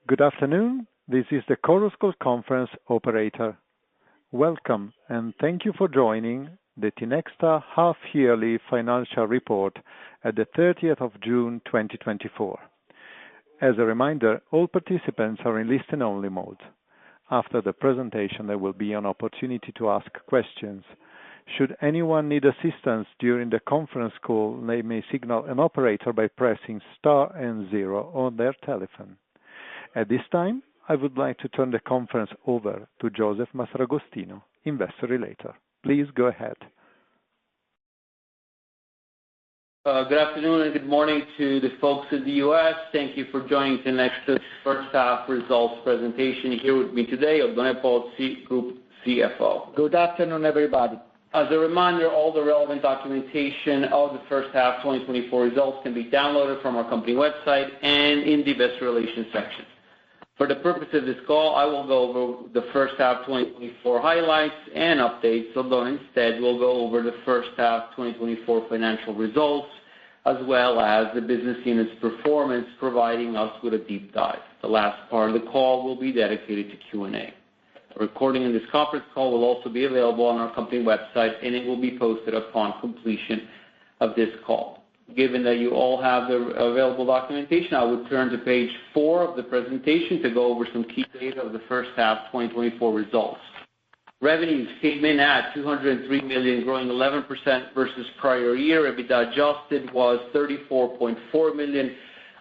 Good afternoon. This is the Chorus Call conference operator. Welcome, and thank you for joining the Tinexta half-yearly financial report at the 30th of June 2024. As a reminder, all participants are in listen-only mode. After the presentation, there will be an opportunity to ask questions. Should anyone need assistance during the conference call, they may signal an operator by pressing star and 0 on their telephone. At this time, I would like to turn the conference over to Joseph Mastragostino, Investor Relations. Please go ahead. Good afternoon and good morning to the folks in the U.S. Thank you for joining Tinexta's first half results presentation. Here with me today, Oddone Pozzi, Group CFO. Good afternoon, everybody. As a reminder, all the relevant documentation of the first half 2024 results can be downloaded from our company website and in the Investor Relations section. For the purpose of this call, I will go over the first half 2024 highlights and updates, although instead we'll go over the first half 2024 financial results, as well as the business unit's performance, providing us with a deep dive. The last part of the call will be dedicated to Q&A. A recording of this conference call will also be available on our company website, and it will be posted upon completion of this call. Given that you all have the available documentation, I would turn to page 4 of the presentation to go over some key data of the first half 2024 results. Revenues came in at 203 million, growing 11% versus prior year. EBITDA adjusted was 34.4 million,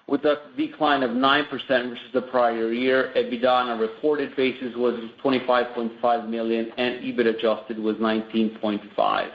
with a decline of 9% versus the prior year. EBITDA on a reported basis was 25.5 million, and EBIT adjusted was 19.5 million.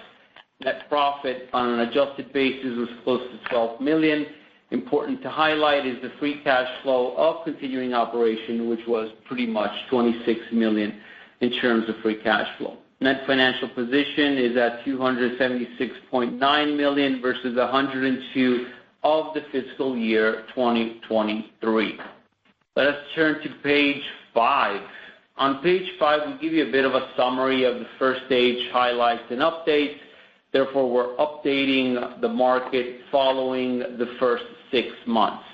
Net profit on an adjusted basis was close to 12 million. Important to highlight is the free cash flow of continuing operation, which was pretty much 26 million in terms of free cash flow. Net financial position is at 276.9 million versus 102 of the fiscal year 2023. Let us turn to page 5. On page 5, we give you a bit of a summary of the first stage highlights and updates. Therefore, we're updating the market following the first 6 months.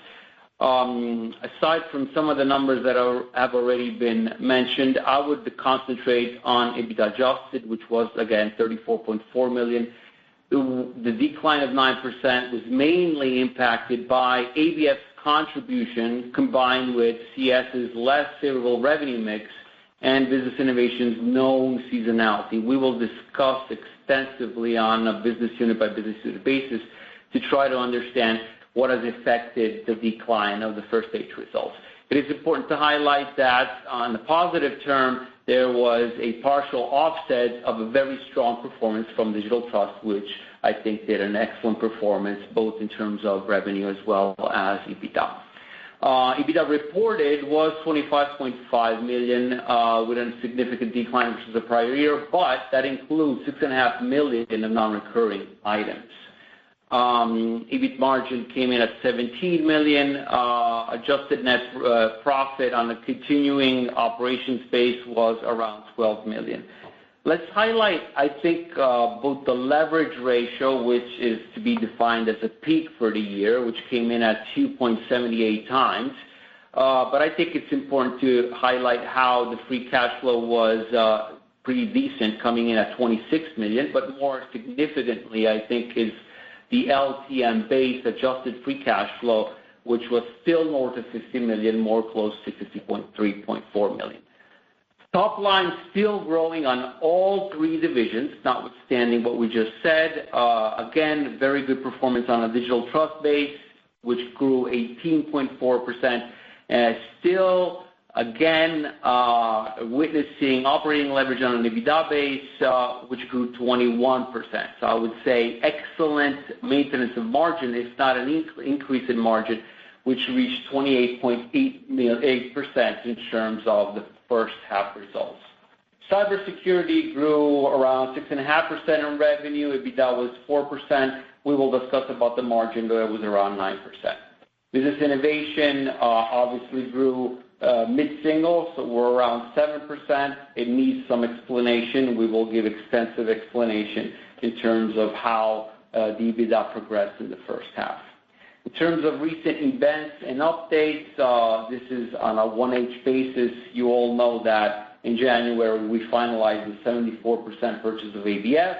Aside from some of the numbers that have already been mentioned, I would concentrate on EBITDA adjusted, which was, again, 34.4 million. The decline of 9% was mainly impacted by ABF's contribution combined with CS's less favorable revenue mix and Business Innovation's known seasonality. We will discuss extensively on a business unit by business unit basis to try to understand what has affected the decline of the first stage results. It is important to highlight that on the positive term, there was a partial offset of a very strong performance from Digital Trust, which I think did an excellent performance both in terms of revenue as well as EBITDA. EBITDA reported was 25.5 million with a significant decline versus the prior year, but that includes 6.5 million of non-recurring items. EBIT margin came in at 17 million. Adjusted net profit on the continuing operations base was around 12 million. Let's highlight, I think, both the leverage ratio, which is to be defined as a peak for the year, which came in at 2.78 times. But I think it's important to highlight how the free cash flow was pretty decent, coming in at 26 million. But more significantly, I think, is the LTM base adjusted free cash flow, which was still north of 50 million, more close to 50.3.4 million. Top line still growing on all 3 divisions, notwithstanding what we just said. Again, very good performance on a Digital Trust base, which grew 18.4%. Still, again, witnessing operating leverage on an EBITDA base, which grew 21%. So I would say excellent maintenance of margin, if not an increase in margin, which reached 28.8% in terms of the first half results. Cybersecurity grew around 6.5% in revenue. EBITDA was 4%. We will discuss about the margin, but it was around 9%. Business Innovation obviously grew mid-single, so we're around 7%. It needs some explanation. We will give extensive explanation in terms of how the EBITDA progressed in the first half. In terms of recent events and updates, this is on a 1H basis. You all know that in January we finalized the 74% purchase of ABF.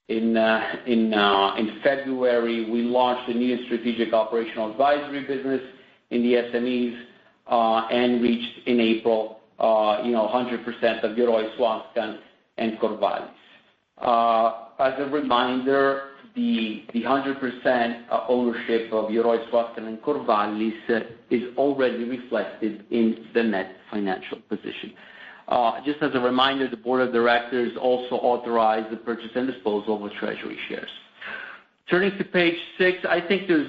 In February, we launched a new strategic operational advisory business in the SMEs, and reached in April, 100% of Yoroi Swascan and Corvallis. As a reminder, the 100% ownership of Yoroi Swascan and Corvallis is already reflected in the net financial position. Just as a reminder, the board of directors also authorized the purchase and disposal of treasury shares. Turning to page 6, I think this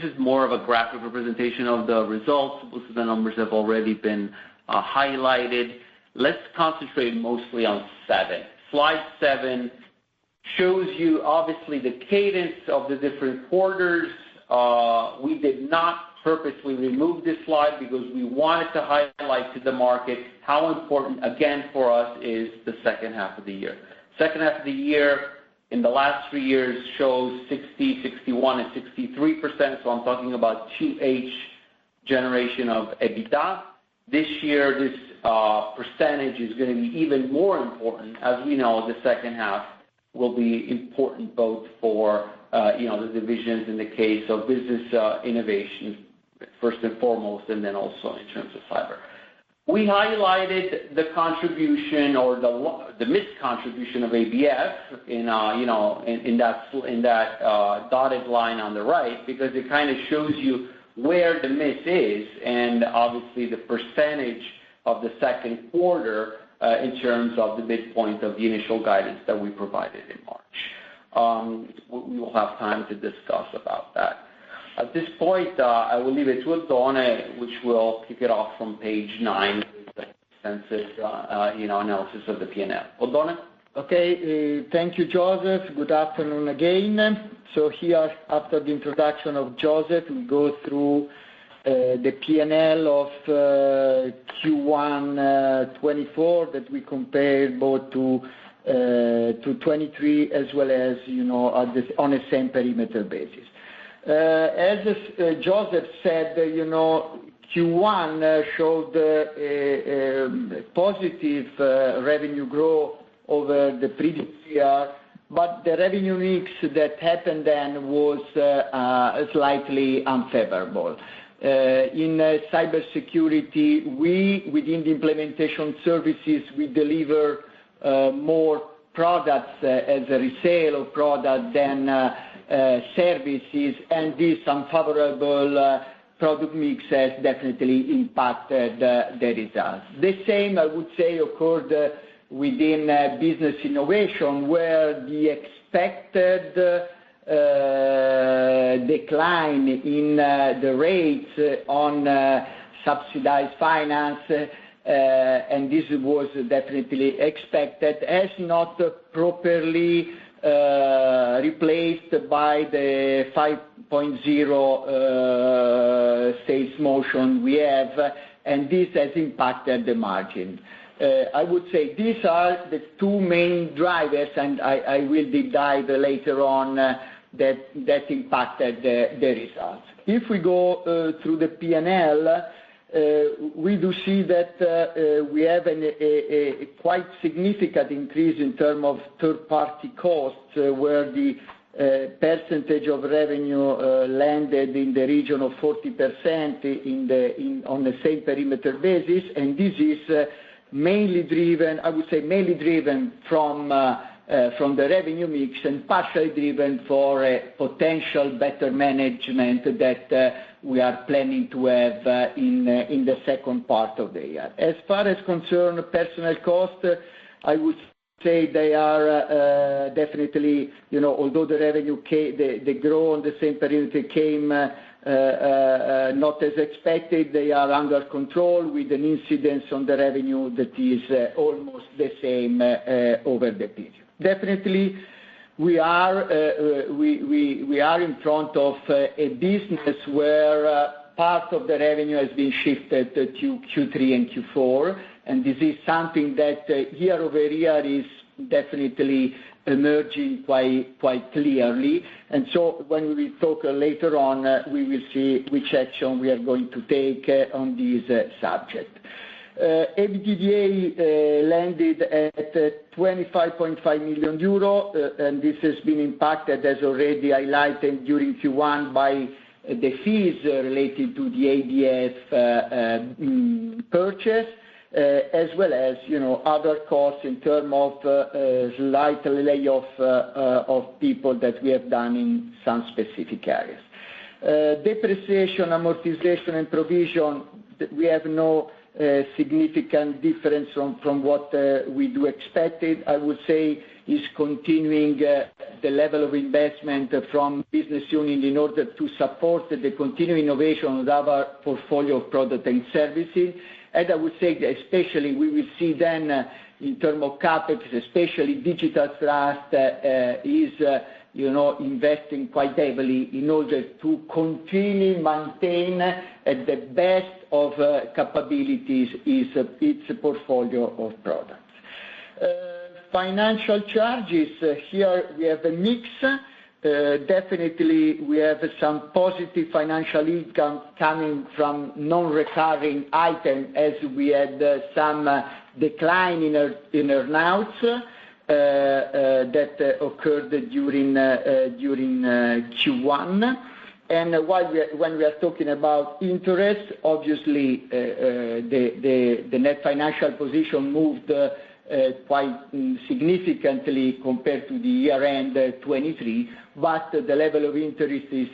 is more of a graphic representation of the results. Most of the numbers have already been highlighted. Let's concentrate mostly on 7. Slide 7 shows you obviously the cadence of the different quarters. We did not purposely remove this slide because we wanted to highlight to the market how important, again, for us is the second half of the year. Second half of the year in the last 3 years shows 60, 61, and 63%, so I'm talking about 2H generation of EBITDA. This year, this percentage is going to be even more important. As we know, the second half will be important both for the divisions in the case of business innovation, first and foremost, and then also in terms of cyber. We highlighted the contribution or the missed contribution of ABF in that dotted line on the right, because it kind of shows you where the miss is, and obviously the percentage of the second quarter in terms of the midpoint of the initial guidance that we provided in March. We will have time to discuss about that. At this point, I will leave it to Oddone, which will kick it off from page 9 with the extensive analysis of the P&L. Oddone? Okay, thank you, Joseph. Good afternoon again. So here, after the introduction of Joseph, we go through the P&L of Q1 24 that we compared both to 23 as well as on a same perimeter basis. As Joseph said, Q1 showed a positive revenue growth over the previous year, but the revenue mix that happened then was slightly unfavorable. In cybersecurity, within the implementation services, we deliver more products as a resale of product than services, and this unfavorable product mix has definitely impacted the results. The same, I would say, occurred within business innovation, where the expected decline in the rates on subsidized finance, and this was definitely expected, has not properly replaced by the 5.0 sales motion we have, and this has impacted the margin. I would say these are the two main drivers, and I will deep dive later on that impacted the results. If we go through the P&L, we do see that we have a quite significant increase in terms of third-party costs, where the percentage of revenue landed in the region of 40% on the same perimeter basis, and this is mainly driven, I would say, from the revenue mix, and partially driven for a potential better management that we are planning to have in the second part of the year. As far as concern personnel costs, I would say they are definitely, although the revenue the growth on the same perimeter came not as expected, they are under control with an incidence on the revenue that is almost the same over the period. Definitely, we are in front of a business where part of the revenue has been shifted to Q3 and Q4, and this is something that year over year is definitely emerging quite clearly. And so when we talk later on, we will see which action we are going to take on this subject. EBITDA landed at 25.5 million euro, and this has been impacted, as already highlighted during Q1, by the fees related to the ABF purchase, as well as other costs in terms of slight layoff of people that we have done in some specific areas. Depreciation, amortization, and provision, we have no significant difference from what we do expected. I would say is continuing the level of investment from business unit in order to support the continued innovation of our portfolio of products and services. And I would say that especially we will see then in terms of CapEx, especially Digital Trust is investing quite heavily in order to continually maintain the best of capabilities its portfolio of products. Financial charges, here we have a mix. Definitely we have some positive financial income coming from non-recurring items, as we had some decline in earnouts that occurred during Q1. And when we are talking about interest, obviously the net financial position moved quite significantly compared to the year-end 23, but the level of interest is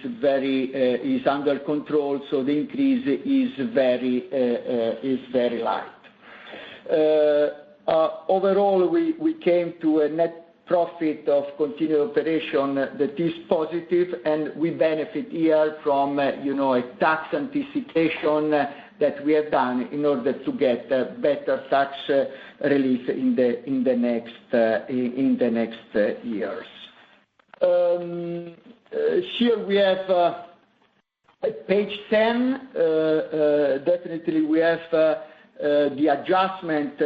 under control, so the increase is very light. Overall, we came to a net profit of continued operation that is positive, and we benefit here from a tax anticipation that we have done in order to get better tax relief in the next years. Here we have page 10. Definitely we have the adjustment,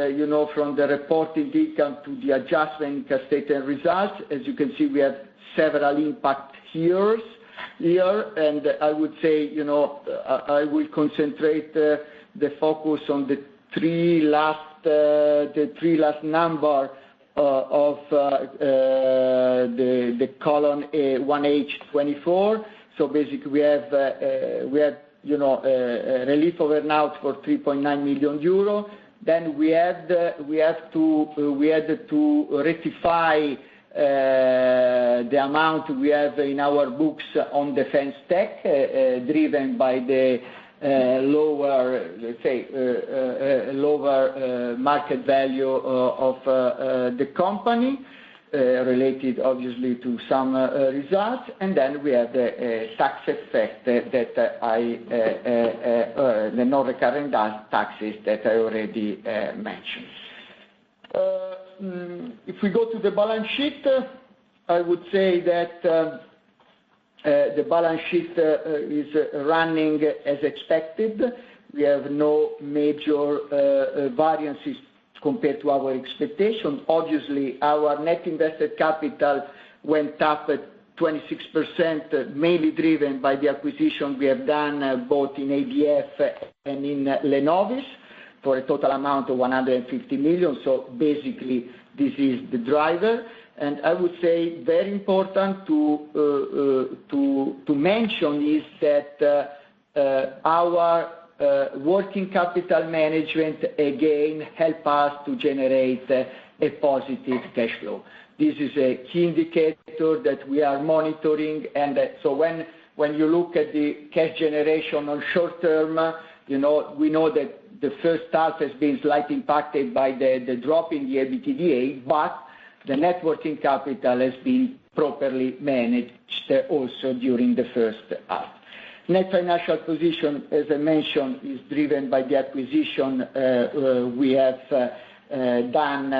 from the reported income to the adjustment statement results. As you can see, we have several impact here, and I would say, I will concentrate the focus on the three last number of the column 1H24. So basically, we have relief of earnout for 3.9 million euro. Then we had to rectify the amount we have in our books on defense tech, driven by the lower, let's say, lower market value of the company, related obviously to some results. And then we have the tax effect that the non-recurring taxes that I already mentioned. If we go to the balance sheet, I would say that the balance sheet is running as expected. We have no major variances compared to our expectation. Obviously, our net invested capital went up at 26%, mainly driven by the acquisition we have done both in ABF and in Lenovis, for a total amount of 150 million. So basically, this is the driver. And I would say very important to mention is that our working capital management again help us to generate a positive cash flow. This is a key indicator that we are monitoring, and so when you look at the cash generation on short term, we know that the first half has been slightly impacted by the drop in the EBITDA, but the net working capital has been properly managed also during the first half. Net financial position, as I mentioned, is driven by the acquisition we have done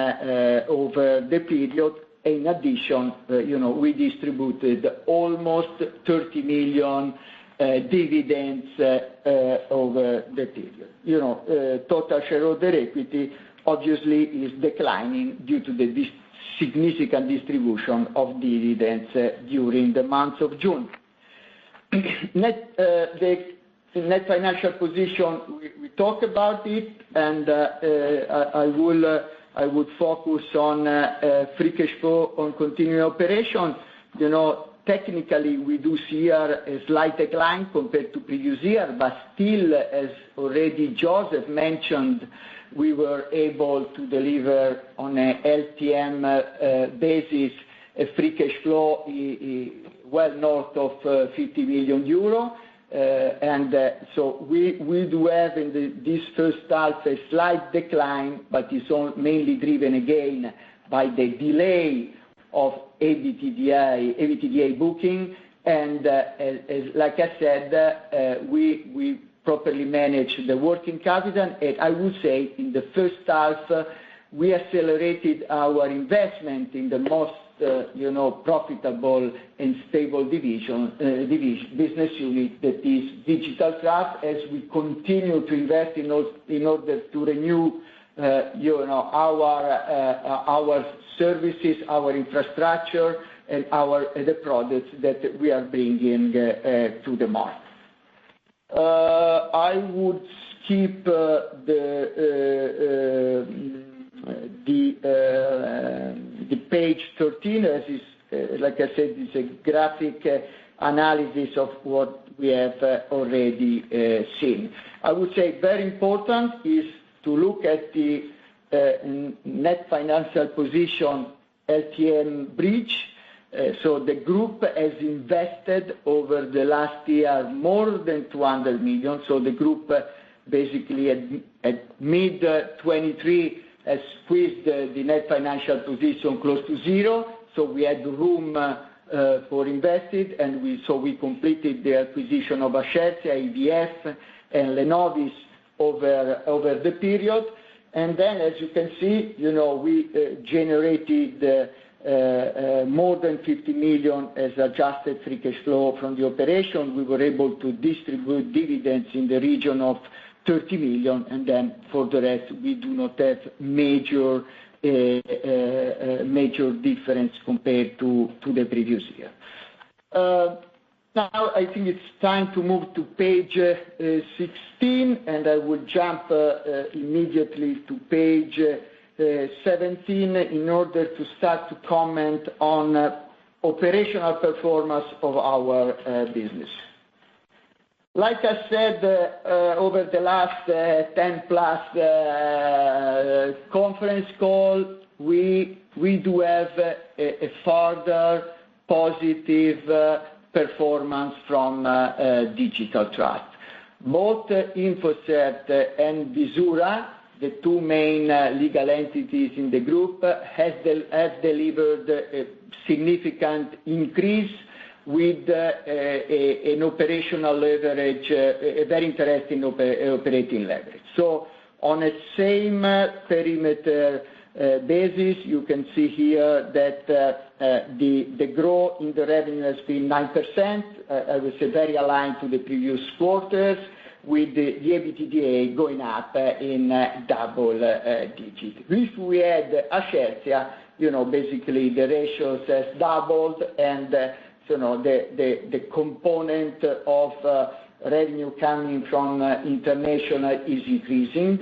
over the period. In addition, we distributed almost 30 million dividends over the period. Total shareholder equity obviously is declining due to the significant distribution of dividends during the month of June. The net financial position, we talk about it, and I would focus on free cash flow on continuing operation. Technically, we do see here a slight decline compared to previous year, but still, as already Joseph mentioned, we were able to deliver on a LTM basis a free cash flow well north of 50 million euro. So we do have in this first half a slight decline, but it's all mainly driven again by the delay of EBITDA booking, and like I said, we properly manage the working capital, and I would say in the first half we accelerated our investment in the most profitable and stable business unit, that is Digital Trust, as we continue to invest in order to renew our services, our infrastructure, and the products that we are bringing to the market. I would skip the page 13, as is, like I said, it's a graphic analysis of what we have already seen. I would say very important is to look at the net financial position LTM bridge. So the group has invested over the last year more than 200 million. So the group basically at mid-23 has squeezed the net financial position close to zero. So we had room for invested, and we completed the acquisition of Ascertia, EBF, and Lenovis over the period. And then, as you can see, we generated more than 50 million as adjusted free cash flow from the operation. We were able to distribute dividends in the region of 30 million, and then for the rest, we do not have major difference compared to the previous year. Now, I think it's time to move to page 16, and I will jump immediately to page 17 in order to start to comment on operational performance of our business. Like I said, over the last 10 plus conference call, we do have a further positive performance from Digital Trust. Both InfoCert and Visura, the two main legal entities in the group, have delivered a significant increase with an operational leverage, a very interesting operating leverage. So on a same perimeter basis, you can see here that the growth in the revenue has been 9%, I would say very aligned to the previous quarters, with the EBITDA going up in double digit. If we add Ascertia, basically the ratios has doubled, and the component of revenue coming from international is increasing.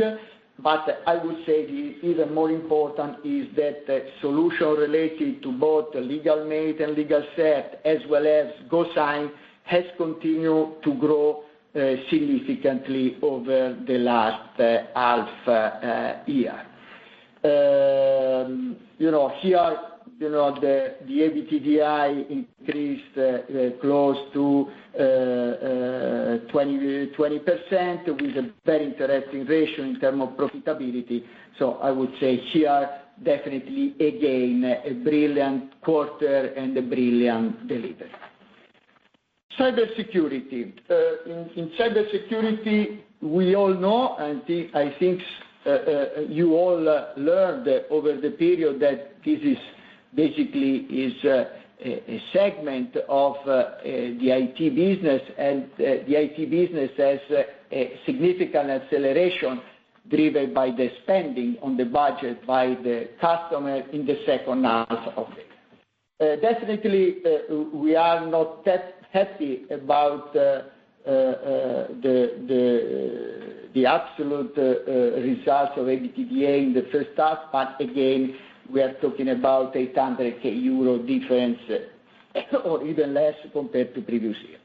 But I would say the even more important is that the solution related to both LegalMate and LegalCert, as well as GoSign, has continued to grow significantly over the last half year. Here, the EBITDA increased close to 20% with a very interesting ratio in terms of profitability. So I would say here, definitely, again, a brilliant quarter and a brilliant delivery. Cybersecurity. In cybersecurity, we all know, and I think you all learned over the period that this is basically a segment of the IT business, and the IT business has a significant acceleration driven by the spending on the budget by the customer in the second half of the year. Definitely, we are not that happy about the absolute results of EBITDA in the first half, but again, we are talking about 800,000 euro difference or even less compared to previous year.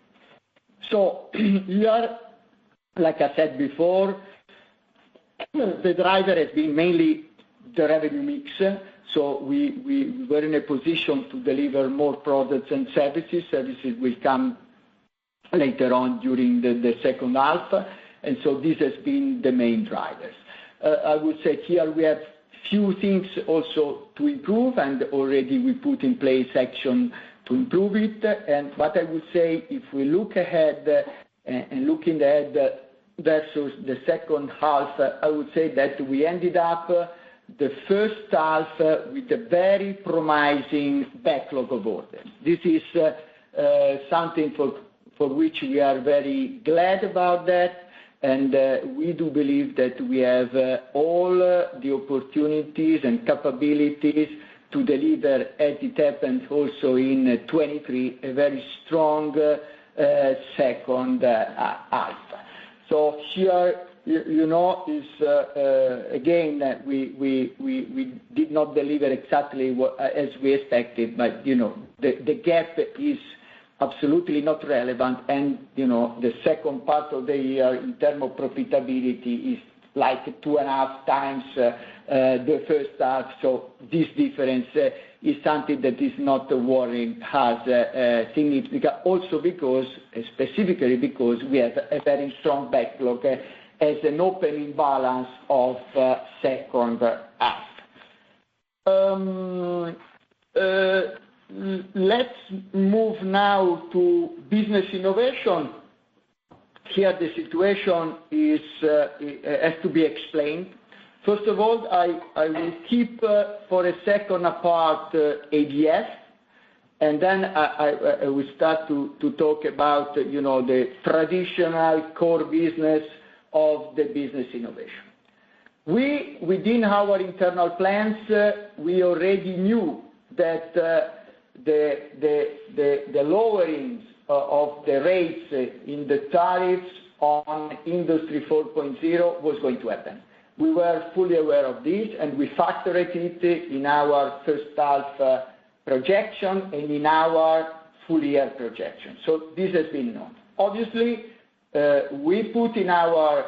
So here, like I said before, the driver has been mainly the revenue mix. So we were in a position to deliver more products and services. Services will come later on during the second half. And so this has been the main drivers. I would say here we have few things also to improve, and already we put in place action to improve it. But I would say if we look ahead and looking ahead versus the second half, I would say that we ended up the first half with a very promising backlog of orders. This is something for which we are very glad about that. And we do believe that we have all the opportunities and capabilities to deliver, as it happened also in 23, a very strong second half. So here, is again, we did not deliver exactly as we expected, but the gap is absolutely not relevant, and the second part of the year in terms of profitability is like 2.5 times the first half. So this difference is something that is not worrying us significantly. Also specifically because we have a very strong backlog as an opening balance of second half. Let's move now to business innovation. Here the situation has to be explained. First of all, I will keep for a second apart ABF, and then I will start to talk about the traditional core business of the business innovation. Within our internal plans, we already knew that the lowerings of the rates in the tariffs on Industry 4.0 was going to happen. We were fully aware of this, and we factored it in our first half projection and in our full year projection. So this has been known. Obviously, we put in our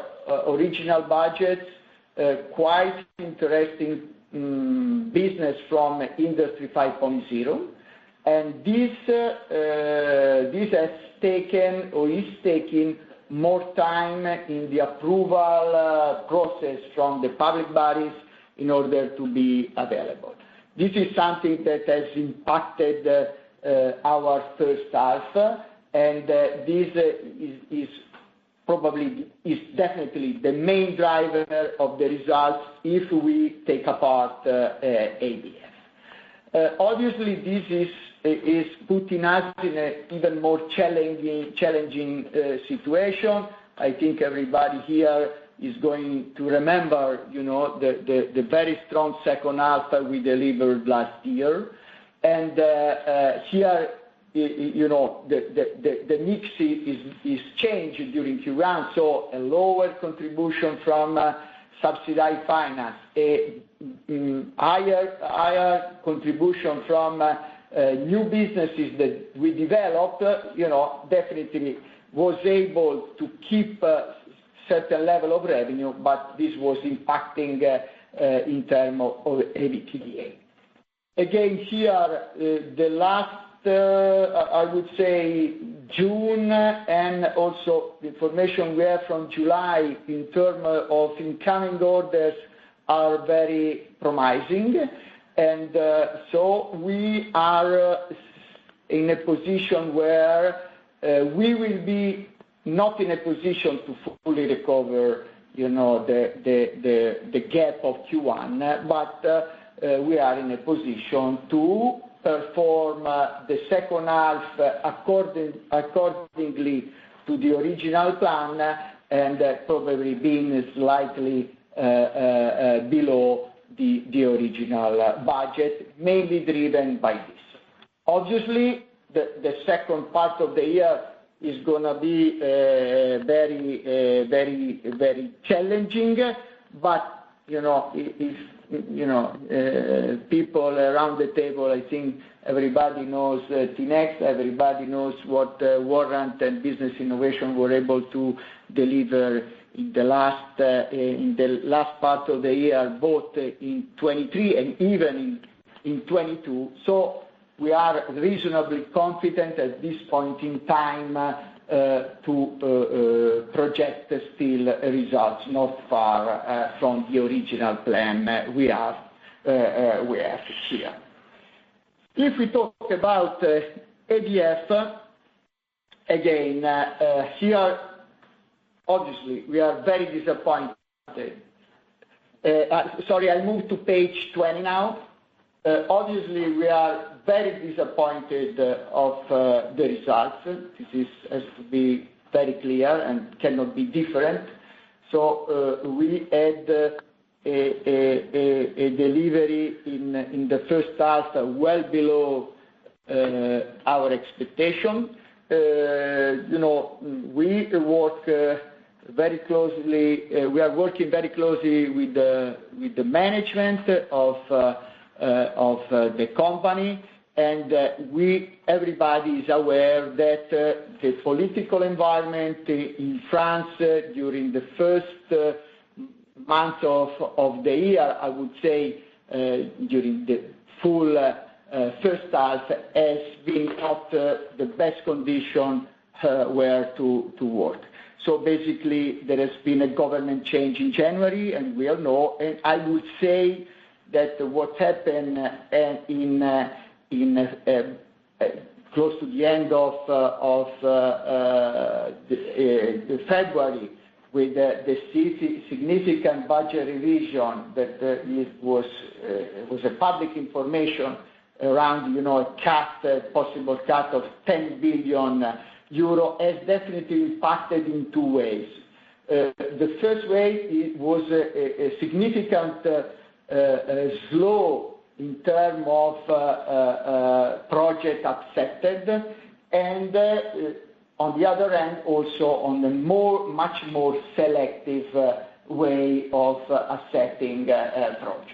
original budgets quite interesting business from Industry 5.0, and this has taken or is taking more time in the approval process from the public bodies in order to be available. This is something that has impacted our first half, and this is definitely the main driver of the results if we take apart ABF. Obviously, this is putting us in an even more challenging situation. I think everybody here is going to remember, the very strong second half that we delivered last year, and here, the mix is changed during Q1, so a lower contribution from subsidized finance, a higher contribution from new businesses that we developed, definitely was able to keep a certain level of revenue, but this was impacting in terms of EBITDA. Again, here, the last, I would say, June, and also the information we have from July in terms of incoming orders are very promising. And so we are in a position where we will be not in a position to fully recover, the gap of Q1, but we are in a position to perform the second half accordingly to the original plan, and probably being slightly below the original budget, mainly driven by this. Obviously, the second part of the year is going to be very challenging, but people around the table, I think everybody knows Tinexta, everybody knows what Warrant and Business Innovation were able to deliver in the last part of the year, both in 23 and even in 22. So we are reasonably confident at this point in time to project still results not far from the original plan we have here. If we talk about ABF, again, here, obviously, we are very disappointed. Sorry, I move to page 20 now. Obviously, we are very disappointed of the results. This has to be very clear and cannot be different. So we had a delivery in the first half well below our expectation. We work very closely. We are working very closely with the management of the company, and everybody is aware that the political environment in France during the first month of the year, I would say during the full first half, has been not the best condition where to work. So basically, there has been a government change in January, and we all know. And I would say that what happened in close to the end of February, with the significant budget revision that was a public information around, a possible cut of 10 billion euro, has definitely impacted in two ways. The first way, it was a significant slow in terms of project accepted, and on the other hand, also on a much more selective way of accepting projects.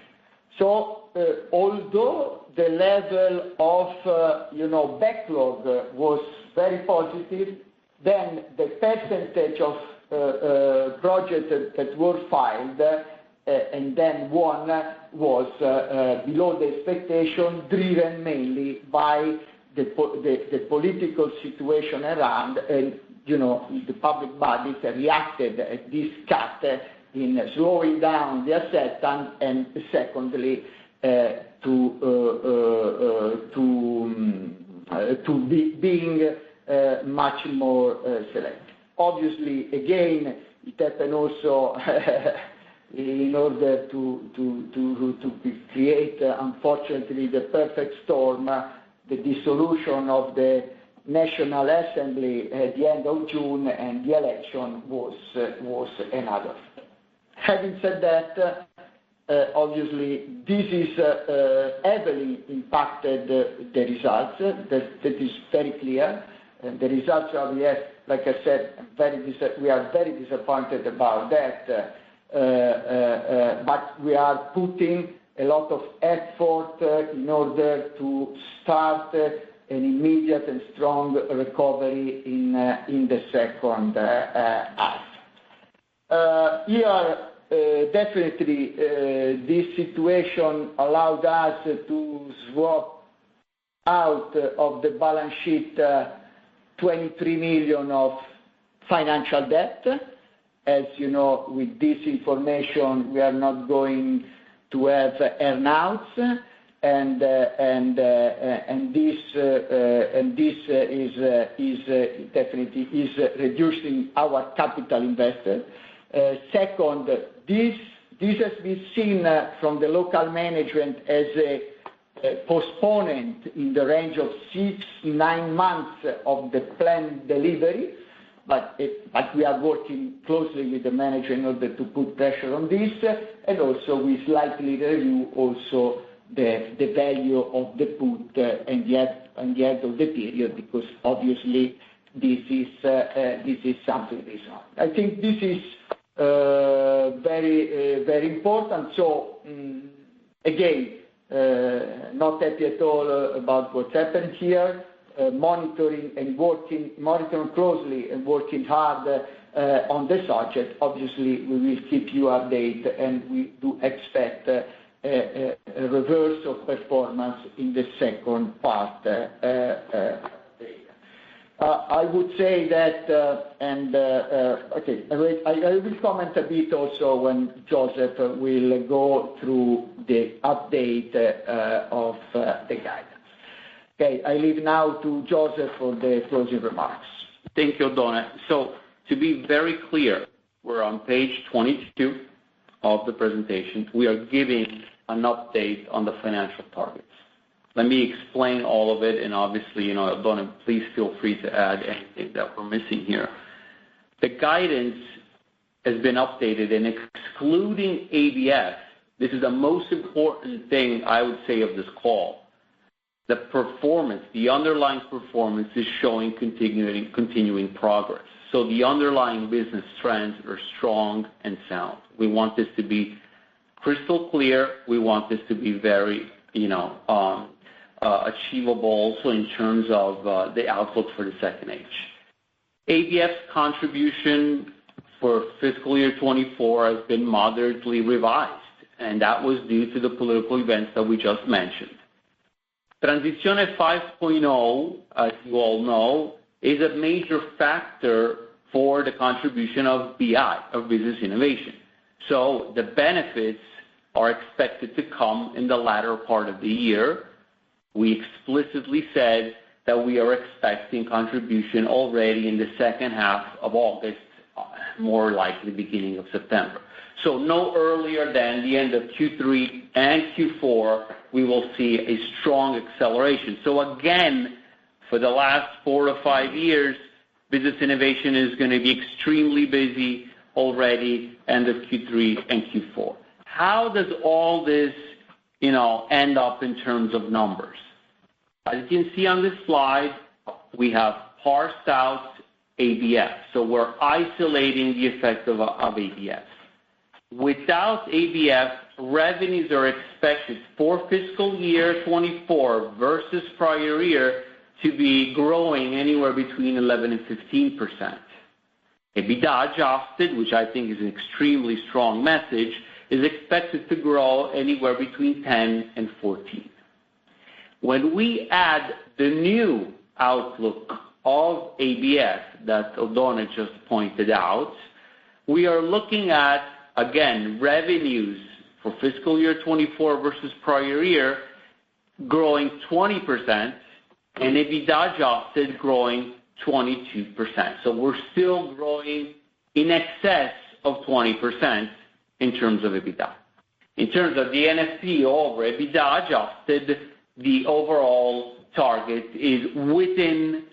So, although the level of backlog was very positive, then the percentage of projects that were filed and then won was below the expectation, driven mainly by the political situation around, and the public bodies reacted at this cut in slowing down the acceptance, and secondly being much more selective. Obviously, again, it happened also in order to create, unfortunately, the perfect storm. The dissolution of the National Assembly at the end of June, and the election was another. Having said that, obviously this is heavily impacted the results. That is very clear. And the results are, yes, like I said, we are very disappointed about that. But we are putting a lot of effort in order to start an immediate and strong recovery in the second half. Here, definitely, this situation allowed us to swap out of the balance sheet 23 million of financial debt. As you know, with this information, we are not going to have earnouts, and this is definitely reducing our capital invested. Second, this has been seen from the local management as a postponement in the range of 6-9 months of the planned delivery. but we are working closely with the manager in order to put pressure on this, and also we slightly review also the value of the put and the end of the period, because obviously this is something reasonable. I think this is very important. So again, not happy at all about what's happened here. Monitoring closely and working hard on the subject. Obviously, we will keep you updated, and we do expect a reverse of performance in the second part. I would say that, okay, I will comment a bit also when Joseph will go through the update of the guidance. Okay, I leave now to Joseph for the closing remarks. Thank you, Oddone. So, to be very clear, we're on page 22 of the presentation. We are giving an update on the financial targets. Let me explain all of it, and obviously, Oddone, please feel free to add anything that we're missing here. The guidance has been updated, and excluding ABF, this is the most important thing I would say of this call. The performance, the underlying performance is showing continuing progress. So the underlying business trends are strong and sound. We want this to be crystal clear. We want this to be very, achievable also in terms of the outlook for the second H. ABF's contribution for fiscal year 24 has been moderately revised, and that was due to the political events that we just mentioned. Transizione 5.0, as you all know, is a major factor for the contribution of BI, of business innovation. So the benefits are expected to come in the latter part of the year. We explicitly said that we are expecting contribution already in the second half of August, more likely beginning of September. So no earlier than the end of Q3 and Q4, we will see a strong acceleration. So again, for the last 4 to 5 years, business innovation is going to be extremely busy already end of Q3 and Q4. How does all this, end up in terms of numbers? As you can see on this slide, we have parsed out ABF. So we're isolating the effect of ABF. Without ABF, revenues are expected for fiscal year 24 versus prior year to be growing anywhere between 11 and 15%. EBITDA adjusted, which I think is an extremely strong message, is expected to grow anywhere between 10 and 14. When we add the new outlook of ABF that Oddone just pointed out, we are looking at, again, revenues for fiscal year 24 versus prior year growing 20% and EBITDA adjusted growing 22%. So we're still growing in excess of 20% in terms of EBITDA. In terms of the NFP over EBITDA adjusted, the overall target is within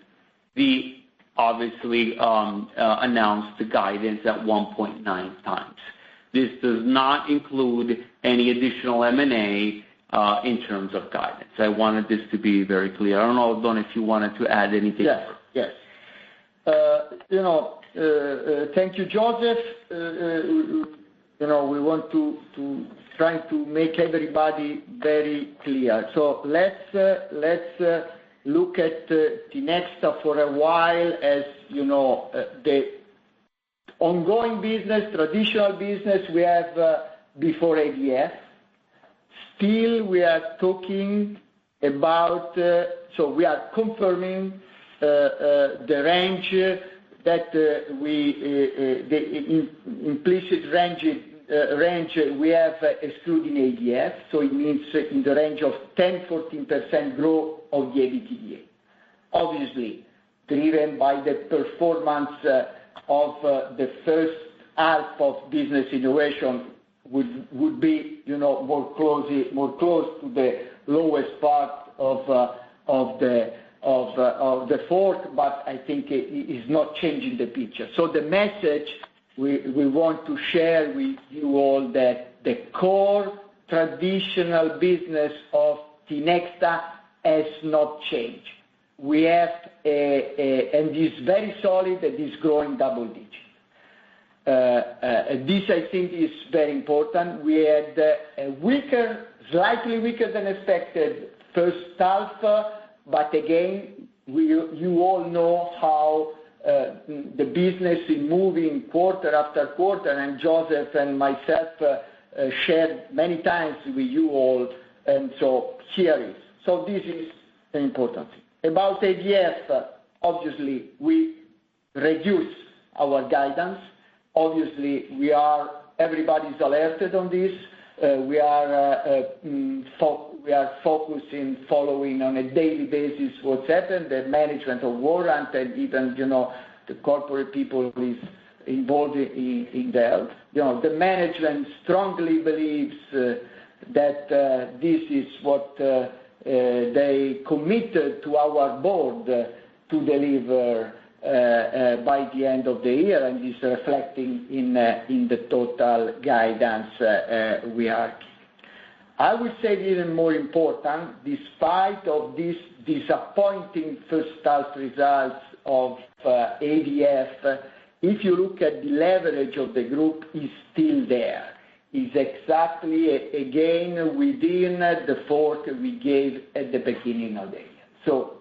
the obviously announced guidance at 1.9 times. This does not include any additional M&A in terms of guidance. I wanted this to be very clear. I don't know, Oddone, if you wanted to add anything. Yes. Thank you, Joseph. We want to try to make everybody very clear. So let's look at Tinexta for a while as, the ongoing business, traditional business we have before ABF. Still, we are talking about, so we are confirming the range that the implicit range we have excluding ABF. So it means in the range of 10-14% growth of the EBITDA. Obviously, driven by the performance of the first half of business innovation would be, more close to the lowest part of the of the fourth, but I think it is not changing the picture. So the message we want to share with you all that the core traditional business of Tinexta has not changed. We have and is very solid and is growing double digits. This I think is very important. We had a slightly weaker than expected first half, but again, you all know how the business is moving quarter after quarter, and Joseph and myself shared many times with you all, and so here is. So this is the important thing. About ABF, obviously, we reduce our guidance. Obviously, everybody's alerted on this. We are focusing, following on a daily basis what's happened. The management of Warrant and even, the corporate people is involved in that. The management strongly believes that this is what they committed to our board to deliver by the end of the year, and is reflecting in the total guidance we are. I would say even more important, despite of these disappointing first half results of ABF, if you look at the leverage of the group, is still there. Is exactly again within the fourth we gave at the beginning of the year. So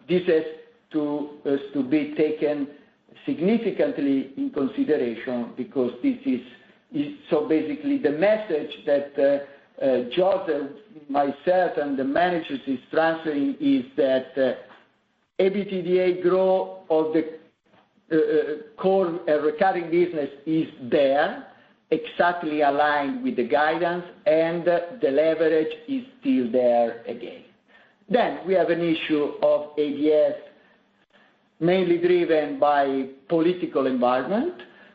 this has to be taken significantly in consideration, because this is so basically the message that Joseph, myself, and the managers is transferring is that EBITDA growth of the core recurring business is there, exactly aligned with the guidance, and the leverage is still there again. Then we have an issue of ABS, mainly driven by political environment,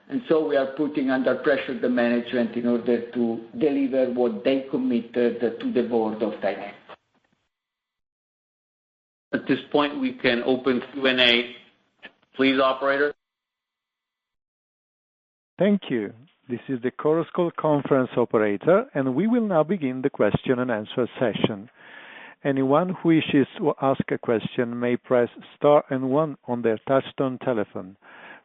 and so we are putting under pressure the management in order to deliver what they committed to the board of Tinexta. At this point, we can open Q&A. Please, operator. Thank you. This is the Chorus Call conference operator, and we will now begin the question and answer session. Anyone who wishes to ask a question may press star and one on their touchtone telephone.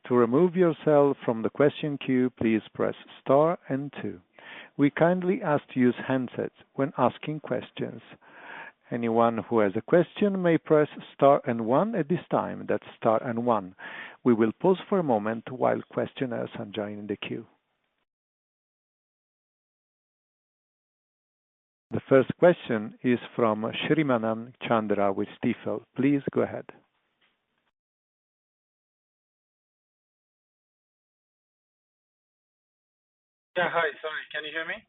To remove yourself from the question queue, please press star and two. We kindly ask to use handsets when asking questions. Anyone who has a question may press star and one at this time. That's star and one. We will pause for a moment while questioners are joining the queue. The first question is from Srimanand Chandra with Stifel. Please go ahead. Yeah, hi. Sorry, can you hear me?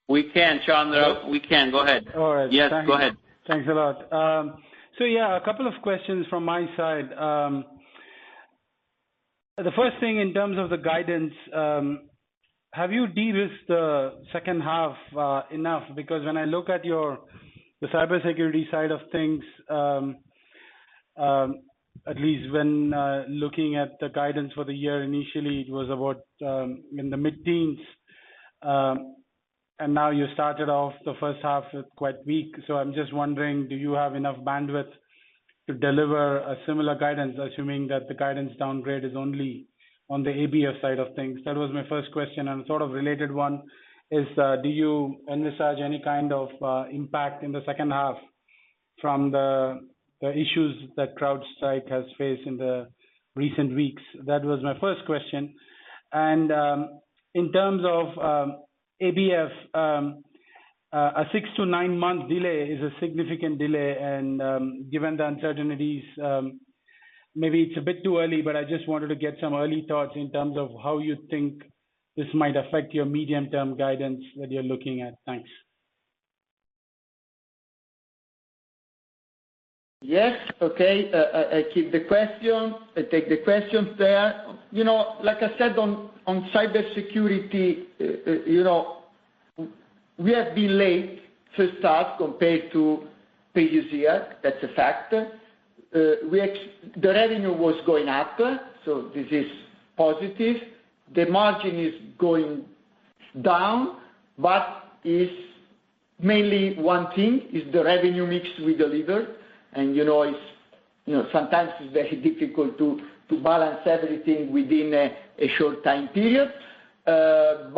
We can, Chandra. Hello? We can. Go ahead. All right. Yes, go ahead. Thanks a lot. So yeah, a couple of questions from my side. The first thing in terms of the guidance, have you de-risked the second half enough? Because when I look at the cybersecurity side of things, at least when looking at the guidance for the year, initially it was about in the mid-teens, and now you started off the first half with quite weak. So I'm just wondering, do you have enough bandwidth to deliver a similar guidance, assuming that the guidance downgrade is only on the ABF side of things? That was my first question. And a sort of related one is, do you envisage any kind of impact in the second half from the issues that CrowdStrike has faced in the recent weeks? That was my first question. And in terms of ABF, a 6 to 9 month delay is a significant delay, and given the uncertainties, maybe it's a bit too early, but I just wanted to get some early thoughts in terms of how you think this might affect your medium-term guidance that you're looking at. Thanks. Yes, okay. I keep the question. I take the questions there. Like I said, on cybersecurity, we have been late first half compared to previous year. That's a fact. The revenue was going up, so this is positive. The margin is going down, but is mainly one thing, is the revenue mix we delivered. And sometimes it's very difficult to balance everything within a short time period. So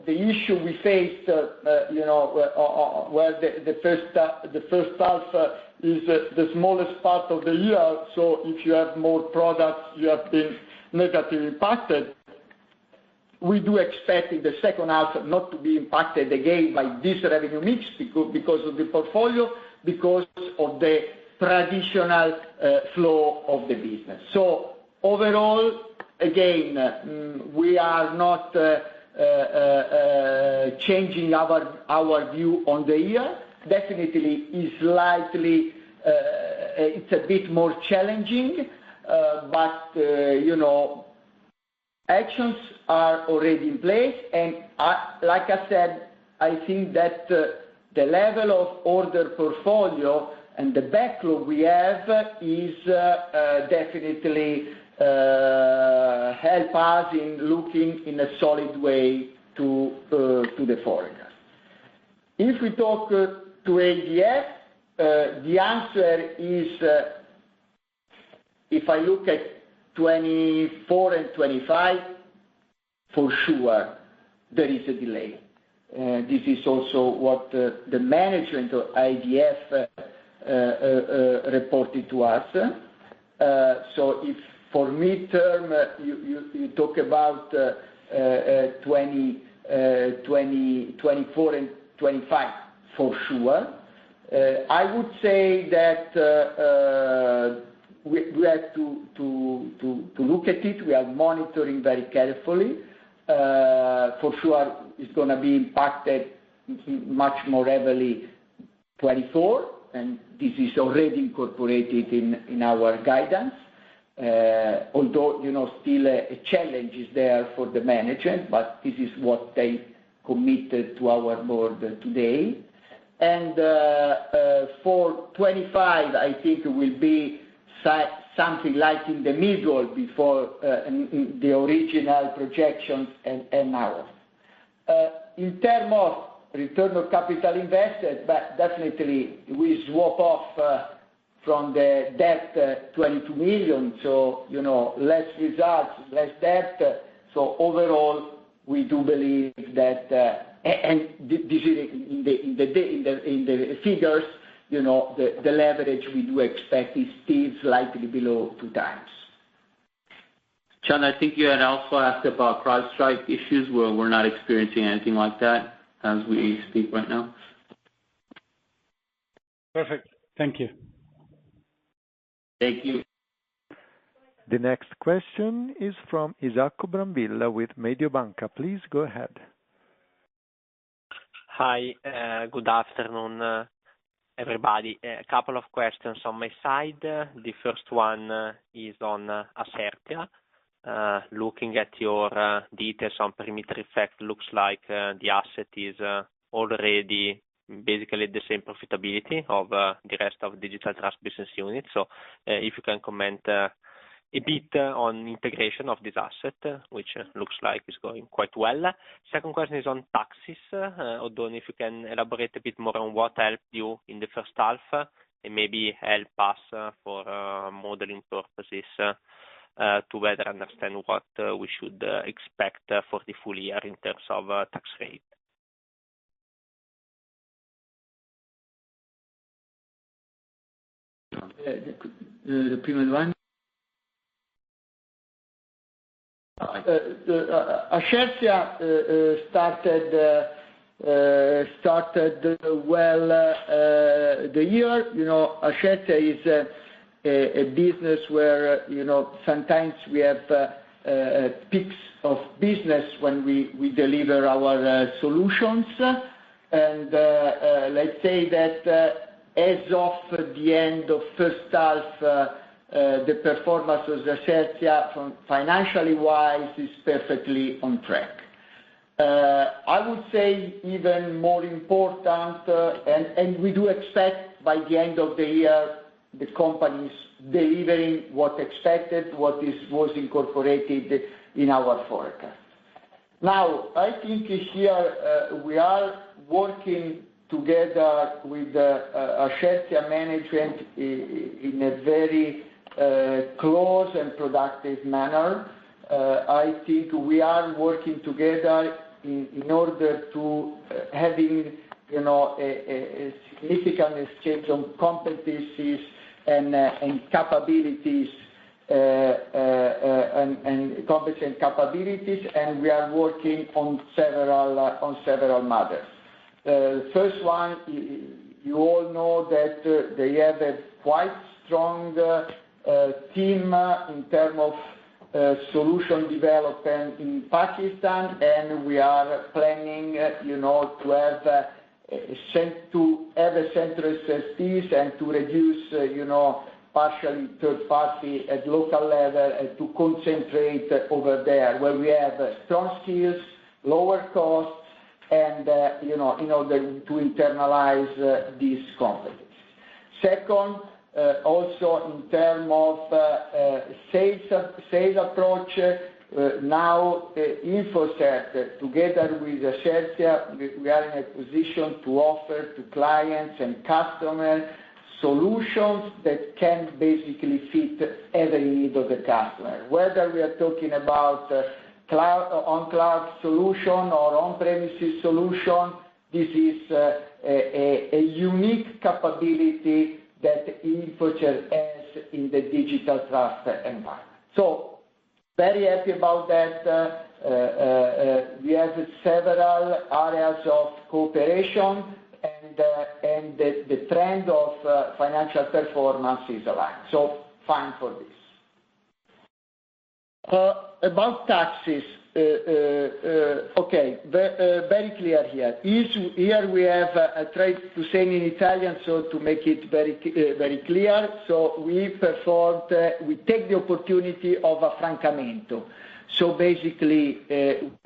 the issue we faced, where the first half is the smallest part of the year. So if you have more products, you have been negatively impacted. We do expect in the second half not to be impacted again by this revenue mix because of the portfolio, because of the traditional flow of the business. So overall, again, we are not changing our view on the year. Definitely is slightly, it's a bit more challenging, but actions are already in place. And like I said, I think that the level of order portfolio and the backlog we have is definitely help us in looking in a solid way to the forecast. If we talk to ADF, the answer is, if I look at 24 and 25, for sure there is a delay. This is also what the management of IDF reported to us. So if for midterm you talk about 24 and 25, for sure. I would say that we have to look at it. We are monitoring very carefully. For sure, it's going to be impacted much more heavily 24, and this is already incorporated in our guidance. Although still a challenge is there for the management, but this is what they committed to our board today. And for 25, I think it will be something like in the middle before the original projections and now. In terms of return of capital invested, but definitely we swap off from the debt 22 million, so less results, less debt. So overall, we do believe that, and this is in the figures, the leverage we do expect is still slightly below 2 times. John, I think you had also asked about CrowdStrike issues where we're not experiencing anything like that as we speak right now. Perfect. Thank you. Thank you. The next question is from Isacco Brambilla with Mediobanca. Please go ahead. Hi, good afternoon, everybody. A couple of questions on my side. The first one is on Ascertia. Looking at your details on perimeter effect, looks like the asset is already basically the same profitability of the rest of Digital Trust business unit. So if you can comment a bit on integration of this asset, which looks like is going quite well. Second question is on taxes. Oddone, if you can elaborate a bit more on what helped you in the first half and maybe help us for modeling purposes to better understand what we should expect for the full year in terms of tax rate. The previous one. Ascertia started well the year. Ascertia is a business where sometimes we have peaks of business when we deliver our solutions, and let's say that as of the end of first half, the performance of Ascertia, from financially wise, is perfectly on track. I would say even more important, and we do expect by the end of the year the companies delivering what expected, was incorporated in our forecast. Now, I think here we are working together with Ascertia management in a very close and productive manner. I think we are working together in order to having, a significant exchange of competencies and capabilities, and competent capabilities, and we are working on several matters. The first one, you all know that they have a quite strong team in terms of solution development in Pakistan, and we are planning, to have a central expertise and to reduce, partially third party at local level and to concentrate over there where we have strong skills, lower costs, and, in order to internalize these competencies. Second, also in terms of sales approach, now InfoCert, together with Ascertia, we are in a position to offer to clients and customers solutions that can basically fit every need of the customer. Whether we are talking about on-cloud solution or on-premises solution, this is a unique capability that InfoCert has in the digital trust environment. So, very happy about that. We have several areas of cooperation, and the trend of financial performance is aligned. So, fine for this. About taxes, okay, very clear here. Here we have, I tried to say in Italian, so to make it very clear. So we take the opportunity of affrancamento. So basically,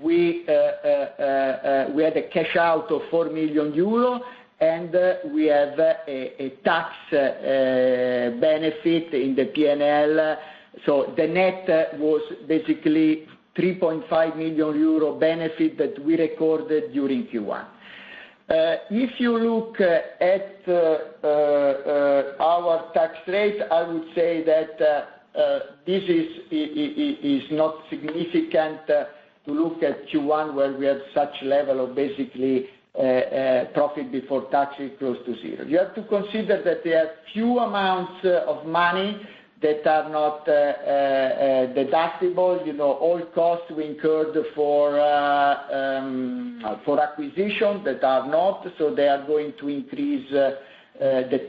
we had a cash out of 4 million euro, and we have a tax benefit in the P&L. So the net was basically 3.5 million euro benefit that we recorded during Q1. If you look at our tax rate, I would say that this is not significant to look at Q1 where we have such level of basically profit before taxes close to zero. You have to consider that there are few amounts of money that are not deductible. All costs we incurred for acquisition that are not, so they are going to increase the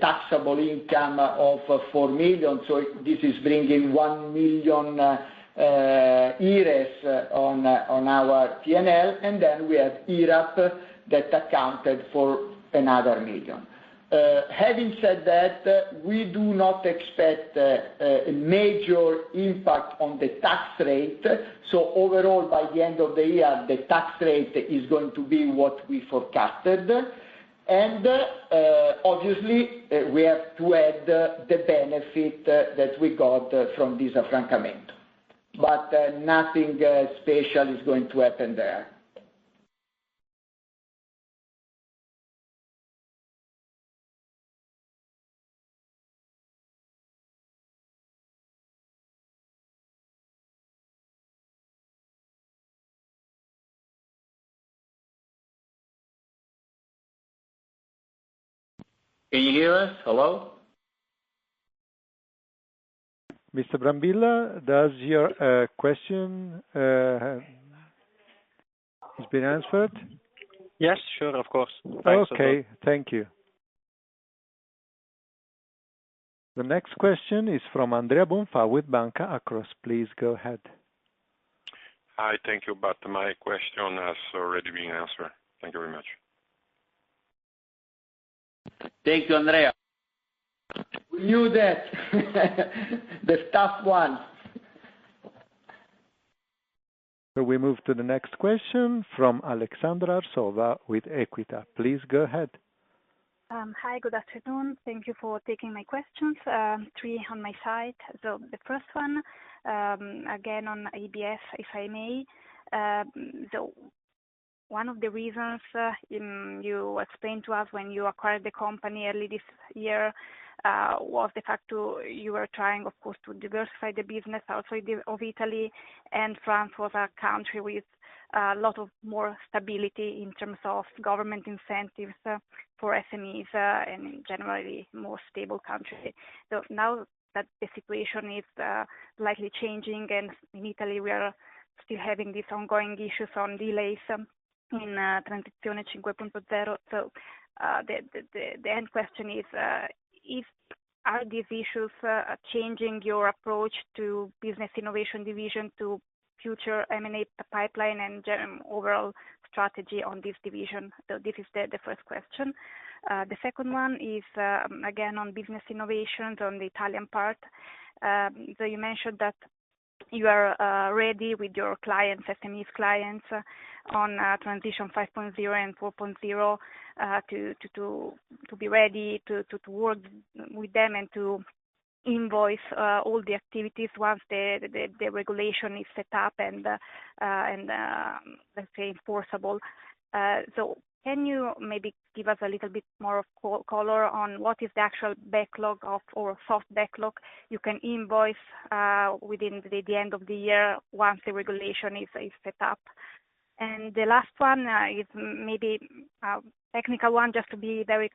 taxable income of 4 million. So this is bringing 1 million IRES on our P&L, and then we have IRAP that accounted for another 1 million. Having said that, we do not expect a major impact on the tax rate. So overall, by the end of the year, the tax rate is going to be what we forecasted. And obviously, we have to add the benefit that we got from this affrancamento. But nothing special is going to happen there. Can you hear us? Hello? Mr. Brambilla, does your question has been answered? Yes, sure, of course. Thanks. Okay, thank you. The next question is from Andrea Bonfà with Banca Akros. Please go ahead. Hi, thank you, but my question has already been answered. Thank you very much. Thank you, Andrea. We knew that. The tough one. So we move to the next question from Alexandra Arsova with Equita. Please go ahead. Hi, good afternoon. Thank you for taking my questions. 3 on my side. So the first one, again on ABF, if I may. So one of the reasons you explained to us when you acquired the company early this year was the fact you were trying, of course, to diversify the business outside of Italy, and France was a country with a lot of more stability in terms of government incentives for SMEs and generally more stable country. So now that the situation is slightly changing, and in Italy we are still having these ongoing issues on delays in Transizione 5.0. So the end question is, are these issues changing your approach to business innovation division, to future M&A pipeline and overall strategy on this division? So this is the first question. The second one is again on business innovations on the Italian part. So you mentioned that you are ready with your clients, SMEs clients, on Transition 5.0 and 4.0 to be ready to work with them and to invoice all the activities once the regulation is set up and let's say enforceable. So can you maybe give us a little bit more of color on what is the actual backlog or soft backlog you can invoice within the end of the year once the regulation is set up? And the last one is maybe a technical one, just to be very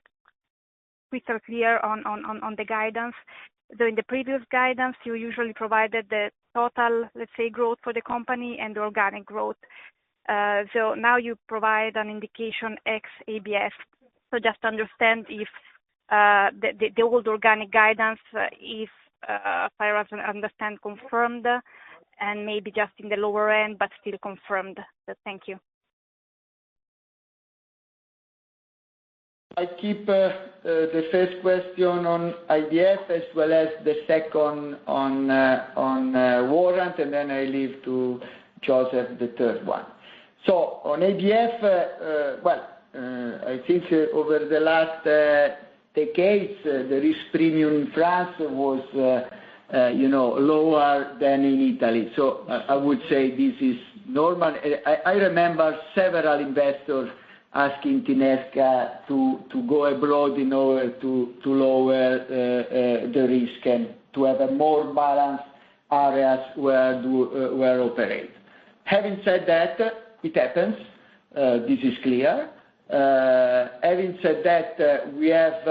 crystal clear on the guidance. So in the previous guidance, you usually provided the total, let's say, growth for the company and the organic growth. So now you provide an indication ex ABF. So just to understand if the old organic guidance is, as far as I understand, confirmed, and maybe just in the lower end, but still confirmed. So thank you. I keep the first question on IDF as well as the second on Warrant, and then I leave to Joseph the third one. So on ABF, I think over the last decades, the risk premium in France was, lower than in Italy. So I would say this is normal. I remember several investors asking Tinexta to go abroad in order to lower the risk and to have a more balanced areas where operate. Having said that, it happens. This is clear. Having said that, we have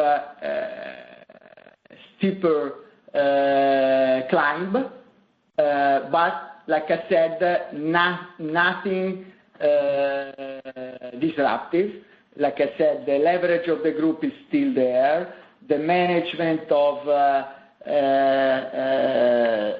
steeper climb, but like I said, nothing disruptive. Like I said, the leverage of the group is still there. The management of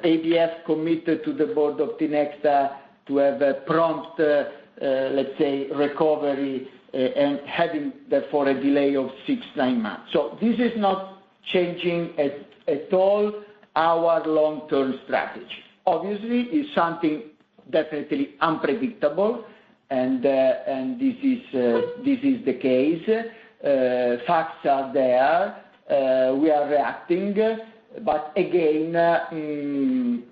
ABF committed to the board of Tinexta to have a prompt, let's say, recovery and having therefore a delay of 6-9 months. So this is not changing at all our long-term strategy. Obviously, it's something definitely unpredictable, and this is the case. Facts are there. We are reacting, but again, in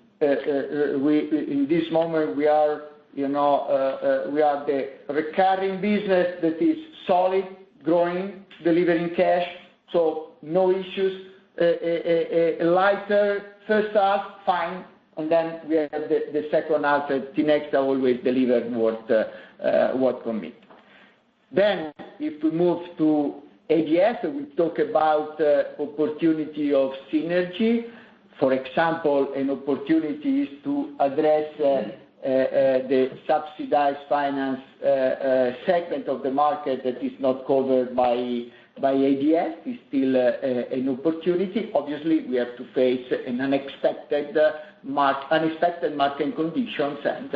this moment we are, we are the recurring business that is solid, growing, delivering cash, so no issues. A lighter first half, fine, and then we have the second half. Tinexta always delivered what commit. Then, if we move to ABF, we talk about opportunity of synergy. For example, an opportunity is to address the subsidized finance segment of the market that is not covered by ABF. Is still an opportunity. Obviously, we have to face an unexpected market conditions, and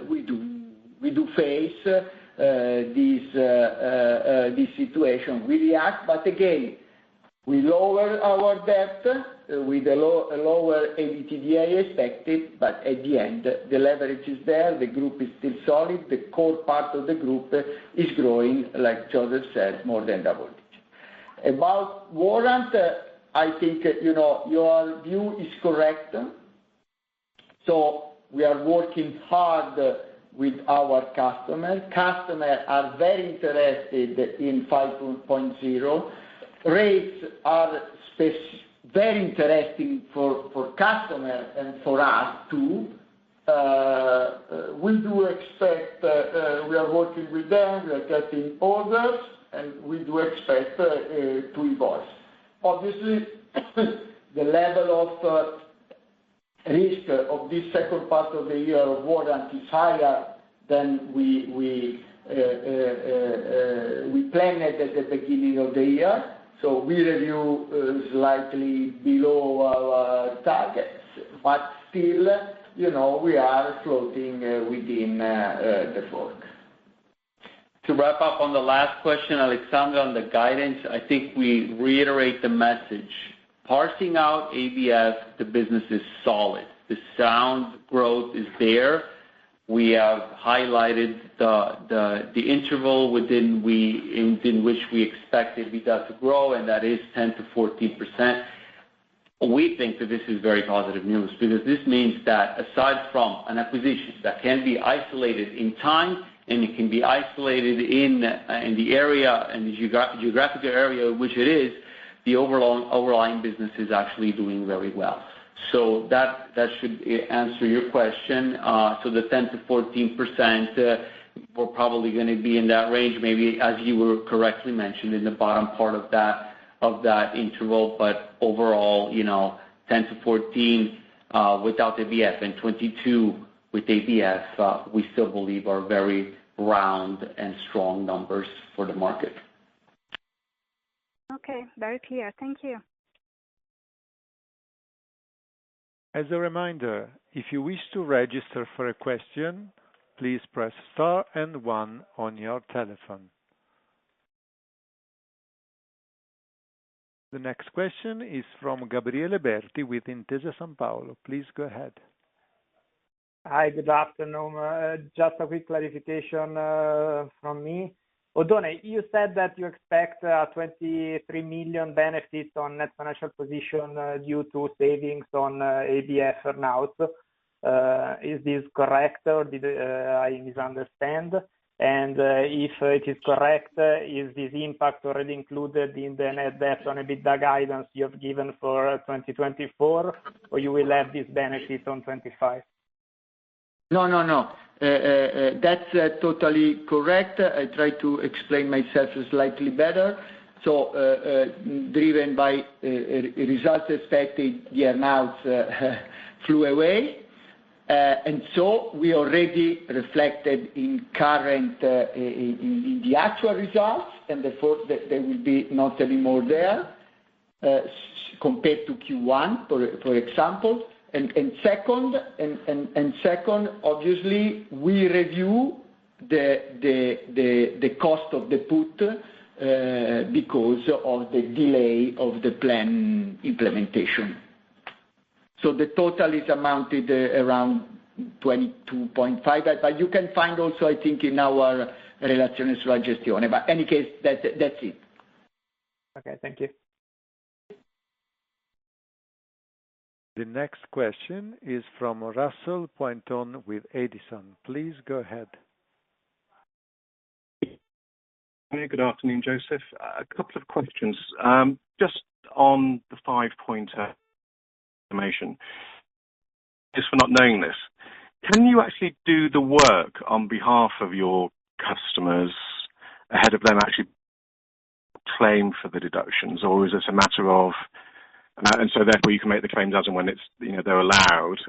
we do face this situation. We react, but again, we lower our debt. with a lower EBITDA expected, but at the end, the leverage is there, the group is still solid, the core part of the group is growing, like Joseph said, more than double digit. About Warrant, I think, your view is correct. So we are working hard with our customers. Customers are very interested in 5.0. Rates are very interesting for customers and for us too. We do expect, we are working with them, we are getting orders, and we do expect to invoice. Obviously, the level of risk of this second part of the year of Warrant is higher than we planned at the beginning of the year. So we review slightly below our targets, but still, we are floating within the fork. To wrap up on the last question, Alexandra, on the guidance, I think we reiterate the message. Parsing out ABF, the business is solid. The sound growth is there. We have highlighted the interval within which we expect EBITDA to grow, and that is 10 to 14%. We think that this is very positive news because this means that aside from an acquisition that can be isolated in time and it can be isolated in the area and the geographical area in which it is, the overlying business is actually doing very well. So that should answer your question. So the 10 to 14%, we're probably going to be in that range, maybe as you were correctly mentioned, in the bottom part of that interval. But overall, 10 to 14 without ABF and 22 with ABF, we still believe are very round and strong numbers for the market. Okay, very clear. Thank you. As a reminder, if you wish to register for a question, please press star and 1 on your telephone. The next question is from Gabriele Berti with Intesa Sanpaolo. Please go ahead. Hi, good afternoon. Just a quick clarification from me. Oddone, you said that you expect a 23 million benefit on net financial position due to savings on ABF earnouts. Is this correct, or did I misunderstand? And if it is correct, is this impact already included in the net debt on EBITDA guidance you have given for 2024, or you will have this benefit on 25? No. That's totally correct. I try to explain myself slightly better. So, driven by results expected, the earnouts flew away. And so we already reflected in the actual results, and therefore there will be not anymore there compared to Q1, for example. And second, obviously, we review the cost of the put because of the delay of the plan implementation. So the total is amounted around 22.5, but you can find also, I think, in our Relazione sulla Gestione. But in any case, that's it. Okay, thank you. The next question is from Russell Pointon with Edison. Please go ahead. Hey, good afternoon, Joseph. A couple of questions. Just on the 5.0 information, just for not knowing this, can you actually do the work on behalf of your customers ahead of them actually claim for the deductions, or is this a matter of and so therefore you can make the claims as and when it's they're allowed,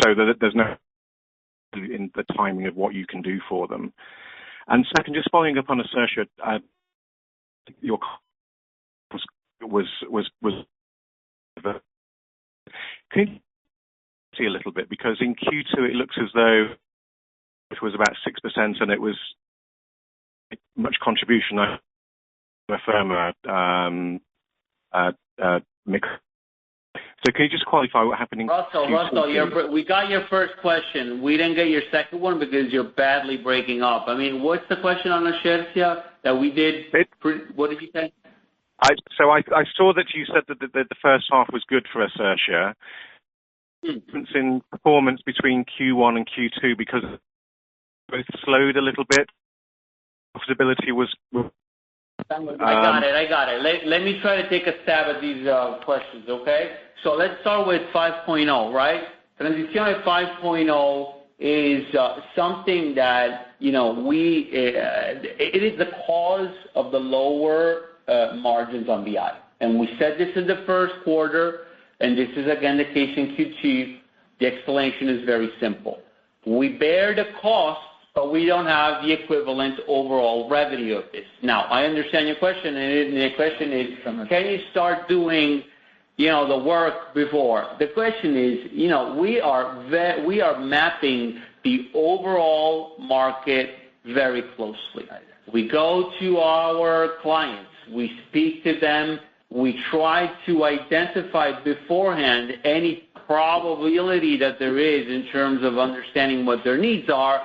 so that there's no in the timing of what you can do for them. And second, just following up on Ascertia, your was can you see a little bit, because in Q2 it looks as though it was about 6% and it was much contribution firm mix. So can you just qualify what happened in Russell, we got your first question. We didn't get your second one because you're badly breaking up. I mean, what's the question on Ascertia that we did? What did you say? I saw that you said that the first half was good for Ascertia. Difference in performance between Q1 and Q2 because both slowed a little bit. Profitability was. I got it. Let me try to take a stab at these questions, okay? So let's start with 5.0, right? Transizione 5.0 is something that, it is the cause of the lower margins on BI. And we said this in the first quarter, and this is again the case in Q2. The explanation is very simple. We bear the cost, but we don't have the equivalent overall revenue of this. Now, I understand your question, and the question is, can you start doing, the work before? The question is, we are mapping the overall market very closely. We go to our clients, we speak to them, we try to identify beforehand any probability that there is in terms of understanding what their needs are,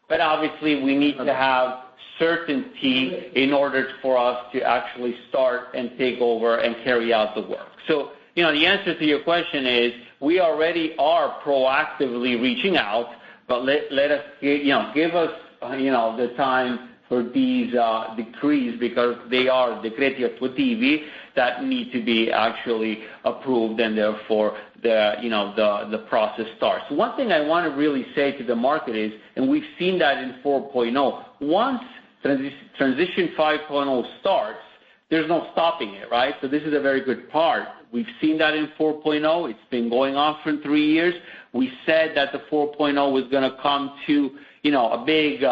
but obviously we need to have certainty in order for us to actually start and take over and carry out the work. So, the answer to your question is we already are proactively reaching out, but let us, give us, the time for these decrees because they are decreti attuativi that need to be actually approved, and therefore the process starts. One thing I want to really say to the market is, and we've seen that in 4.0, once transition 5.0 starts, there's no stopping it, right? So this is a very good part. We've seen that in 4.0. It's been going on for 3 years. We said that the 4.0 was going to come to, a big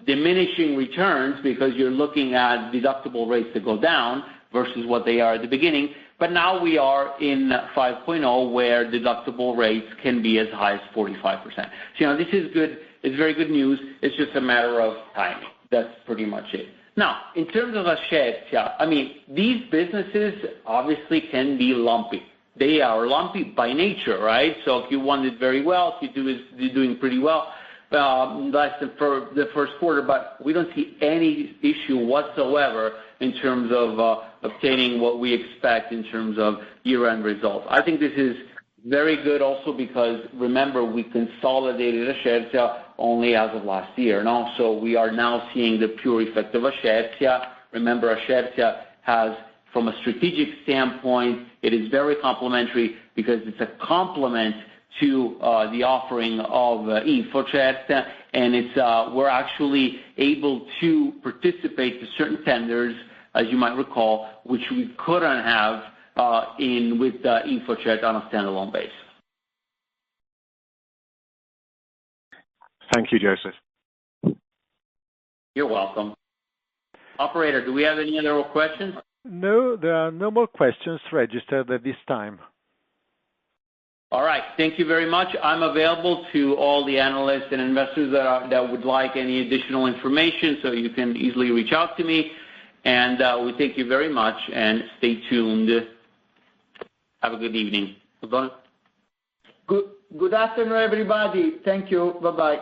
diminishing returns because you're looking at deductible rates that go down versus what they are at the beginning. But now we are in 5.0 where deductible rates can be as high as 45%. So, this is good. It's very good news. It's just a matter of timing. That's pretty much it. Now, in terms of Ascertia, these businesses obviously can be lumpy. They are lumpy by nature, right? So Q1 did very well, Q2 is doing pretty well, less than for the first quarter, but we don't see any issue whatsoever in terms of obtaining what we expect in terms of year-end results. I think this is very good also because, remember, we consolidated Ascertia only as of last year, no? So we are now seeing the pure effect of Ascertia. Remember, Ascertia has, from a strategic standpoint, it is very complementary because it's a complement to the offering of InfoCert, and we're actually able to participate to certain tenders, as you might recall, which we couldn't have with InfoCert on a standalone basis. Thank you, Joseph. You're welcome. Operator, do we have any other questions? No, there are no more questions registered at this time. All right. Thank you very much. I'm available to all the analysts and investors that would like any additional information, so you can easily reach out to me. And we thank you very much, and stay tuned. Have a good evening. Good afternoon, everybody. Thank you. Bye-bye.